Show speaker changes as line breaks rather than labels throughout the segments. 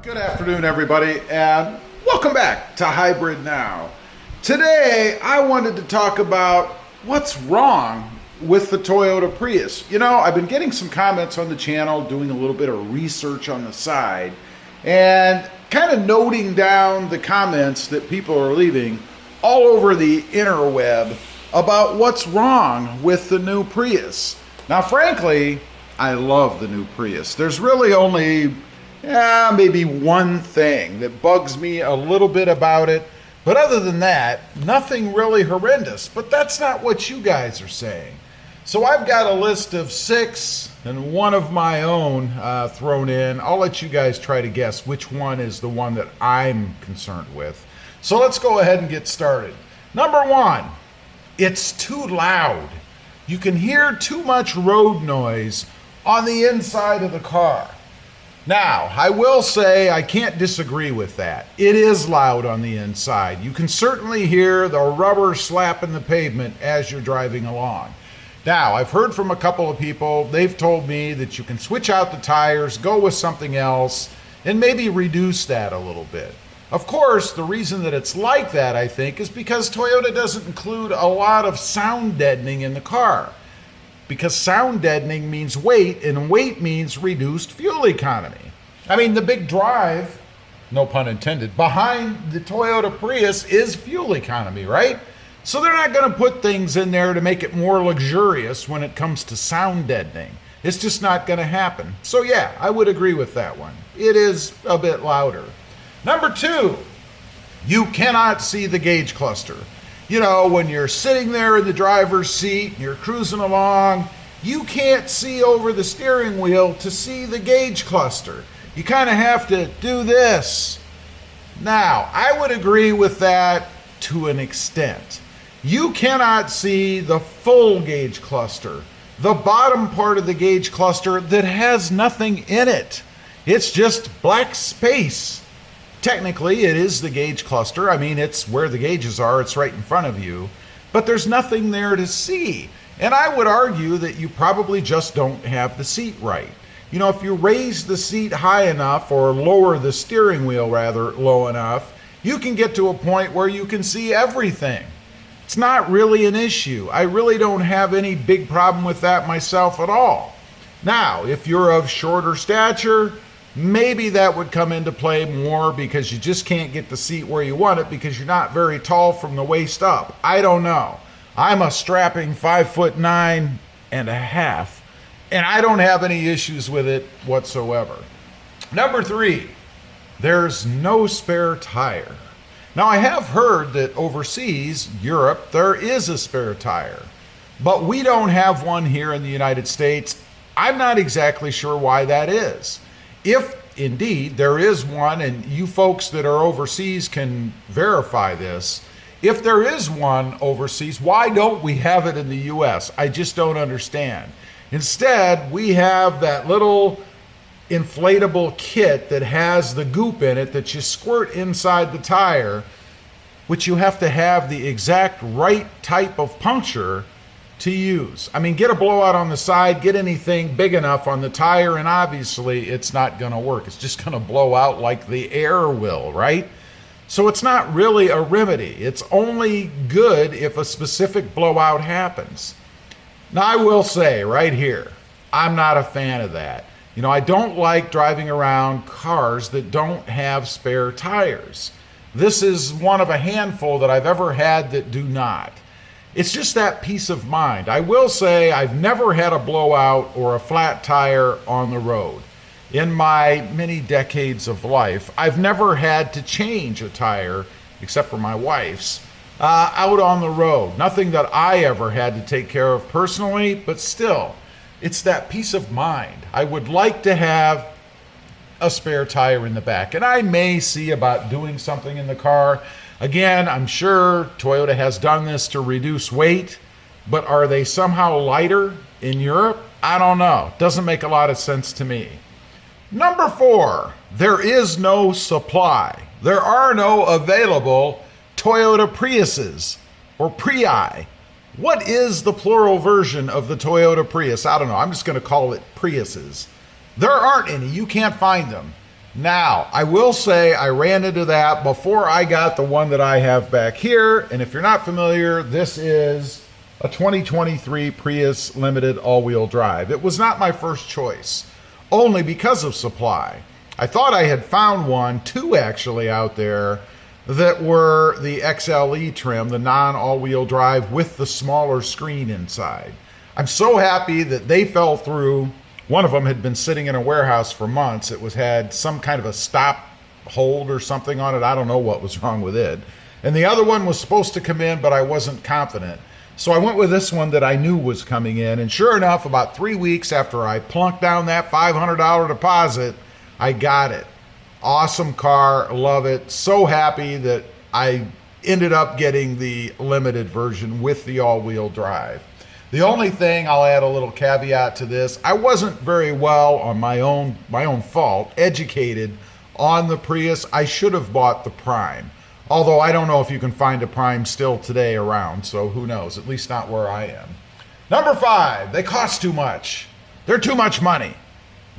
Good afternoon, everybody, and welcome back to Hybrid Now. Today, I wanted to talk about what's wrong with the Toyota Prius. You know, I've been getting some comments on the channel, doing a little bit of research on the side, and kind of noting down the comments that people are leaving all over the interweb about what's wrong with the new Prius. Now, frankly, I love the new Prius. There's really only maybe one thing that bugs me a little bit about it, but other than that, nothing really horrendous. But that's not what you guys are saying. So I've got a list of 6 and one of my own thrown in. I'll let you guys try to guess which one is the one that I'm concerned with. So let's go ahead and get started. Number 1, it's too loud. You can hear too much road noise on the inside of the car. Now, I will say I can't disagree with that. It is loud on the inside. You can certainly hear the rubber slapping the pavement as you're driving along. Now, I've heard from a couple of people, they've told me that you can switch out the tires, go with something else, and maybe reduce that a little bit. Of course, the reason that it's like that, I think, is because Toyota doesn't include a lot of sound deadening in the car. Because sound deadening means weight, and weight means reduced fuel economy. I mean, the big drive, no pun intended, behind the Toyota Prius is fuel economy, right? So they're not going to put things in there to make it more luxurious when it comes to sound deadening. It's just not going to happen. So yeah, I would agree with that one. It is a bit louder. Number 2, you cannot see the gauge cluster. You know, when you're sitting there in the driver's seat, you're cruising along, you can't see over the steering wheel to see the gauge cluster. You kind of have to do this. Now, I would agree with that to an extent. You cannot see the full gauge cluster, the bottom part of the gauge cluster that has nothing in it. It's just black space. Technically, it is the gauge cluster. I mean, it's where the gauges are. It's right in front of you. But there's nothing there to see. And I would argue that you probably just don't have the seat right. You know, if you raise the seat high enough, or lower the steering wheel rather low enough, you can get to a point where you can see everything. It's not really an issue. I really don't have any big problem with that myself at all. Now, if you're of shorter stature, maybe that would come into play more because you just can't get the seat where you want it because you're not very tall from the waist up. I don't know. I'm a strapping 5'9.5", and I don't have any issues with it whatsoever. Number 3, there's no spare tire. Now, I have heard that overseas, Europe, there is a spare tire, but we don't have one here in the United States. I'm not exactly sure why that is. If indeed there is one, and you folks that are overseas can verify this, if there is one overseas, why don't we have it in the US? I just don't understand. Instead, we have that little inflatable kit that has the goop in it that you squirt inside the tire, which you have to have the exact right type of puncture to use. I mean, get a blowout on the side, get anything big enough on the tire, and obviously it's not going to work. It's just going to blow out like the air will, right? So it's not really a remedy. It's only good if a specific blowout happens. Now, I will say right here, I'm not a fan of that. You know, I don't like driving around cars that don't have spare tires. This is one of a handful that I've ever had that do not. It's just that peace of mind. I will say I've never had a blowout or a flat tire on the road. In my many decades of life, I've never had to change a tire, except for my wife's, out on the road. Nothing that I ever had to take care of personally, but still, it's that peace of mind. I would like to have a spare tire in the back, and I may see about doing something in the car. Again, I'm sure Toyota has done this to reduce weight, but are they somehow lighter in Europe? I don't know. Doesn't make a lot of sense to me. Number 4, there is no supply. There are no available Toyota Priuses or Prii. What is the plural version of the Toyota Prius? I don't know. I'm just going to call it Priuses. There aren't any. You can't find them. Now, I will say I ran into that before I got the one that I have back here. And if you're not familiar, this is a 2023 Prius Limited all-wheel drive. It was not my first choice, only because of supply. I thought I had found two actually out there that were the XLE trim, the non-all-wheel drive with the smaller screen inside. I'm so happy that they fell through. One of them had been sitting in a warehouse for months. It had some kind of a stop hold or something on it. I don't know what was wrong with it. And the other one was supposed to come in, but I wasn't confident. So I went with this one that I knew was coming in. And sure enough, about 3 weeks after I plunked down that $500 deposit, I got it. Awesome car, love it. So happy that I ended up getting the limited version with the all-wheel drive. The only thing, I'll add a little caveat to this, I wasn't very well, on my own fault, educated on the Prius. I should have bought the Prime. Although I don't know if you can find a Prime still today around, so who knows, at least not where I am. Number 5, they cost too much. They're too much money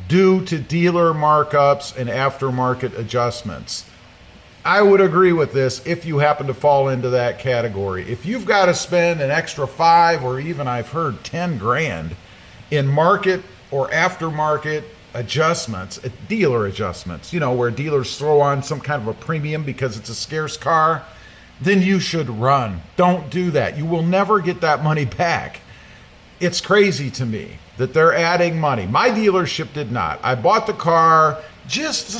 due to dealer markups and aftermarket adjustments. I would agree with this if you happen to fall into that category. If you've got to spend an extra 5 or even I've heard 10 grand in market or aftermarket adjustments, dealer adjustments, where dealers throw on some kind of a premium because it's a scarce car, then you should run. Don't do that. You will never get that money back. It's crazy to me that they're adding money. My dealership did not. I bought the car just the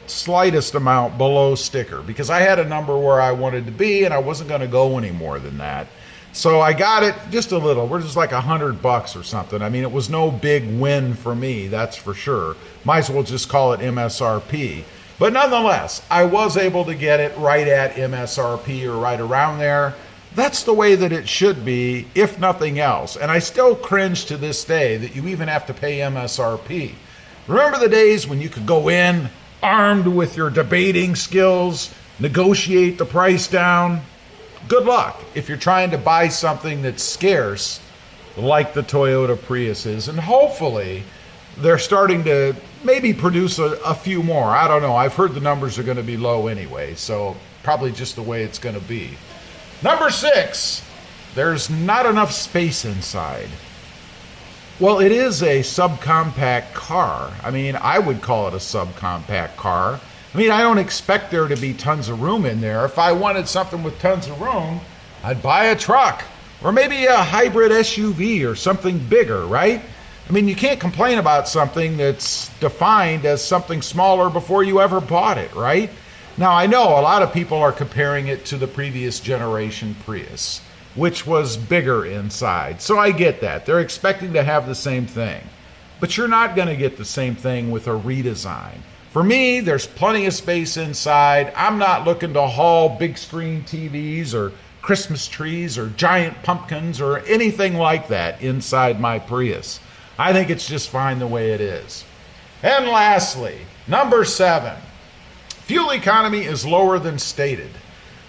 slightest amount below sticker because I had a number where I wanted to be and I wasn't going to go any more than that. So I got it just a little. We're just like $100 or something. I mean, it was no big win for me, that's for sure. Might as well just call it MSRP. But nonetheless, I was able to get it right at MSRP or right around there. That's the way that it should be, if nothing else. And I still cringe to this day that you even have to pay MSRP. Remember the days when you could go in armed with your debating skills, negotiate the price down? Good luck if you're trying to buy something that's scarce like the Toyota Prius is. And hopefully they're starting to maybe produce a few more. I don't know. I've heard the numbers are going to be low anyway, so probably just the way it's going to be. Number 6, there's not enough space inside. Well, it is a subcompact car. I mean, I would call it a subcompact car. I mean, I don't expect there to be tons of room in there. If I wanted something with tons of room, I'd buy a truck or maybe a hybrid SUV or something bigger, right? I mean, you can't complain about something that's defined as something smaller before you ever bought it, right? Now, I know a lot of people are comparing it to the previous generation Prius, which was bigger inside. So I get that. They're expecting to have the same thing. But you're not going to get the same thing with a redesign. For me, there's plenty of space inside. I'm not looking to haul big screen TVs or Christmas trees or giant pumpkins or anything like that inside my Prius. I think it's just fine the way it is. And lastly, number 7, fuel economy is lower than stated.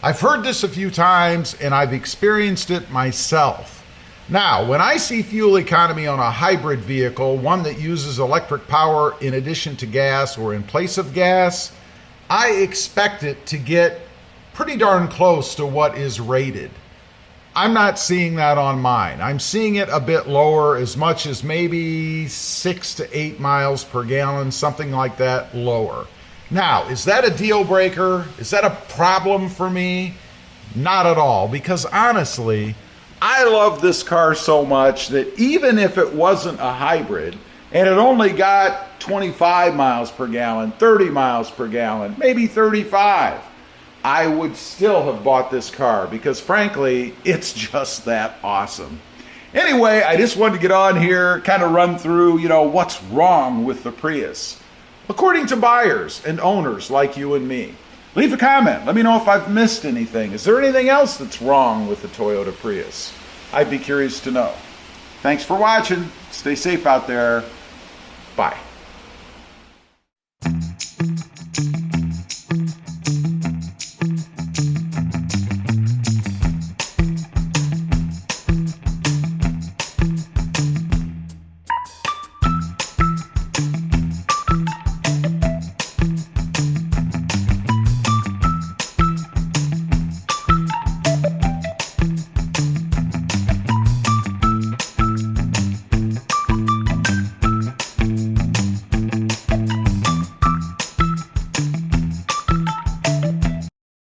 I've heard this a few times and I've experienced it myself. Now, when I see fuel economy on a hybrid vehicle, one that uses electric power in addition to gas or in place of gas, I expect it to get pretty darn close to what is rated. I'm not seeing that on mine. I'm seeing it a bit lower, as much as maybe 6 to 8 miles per gallon, something like that lower. Now, is that a deal breaker? Is that a problem for me? Not at all, because honestly, I love this car so much that even if it wasn't a hybrid and it only got 25 miles per gallon, 30 miles per gallon, maybe 35, I would still have bought this car because frankly, it's just that awesome. Anyway, I just wanted to get on here, kind of run through, what's wrong with the Prius, according to buyers and owners like you and me. Leave a comment. Let me know if I've missed anything. Is there anything else that's wrong with the Toyota Prius? I'd be curious to know. Thanks for watching. Stay safe out there. Bye.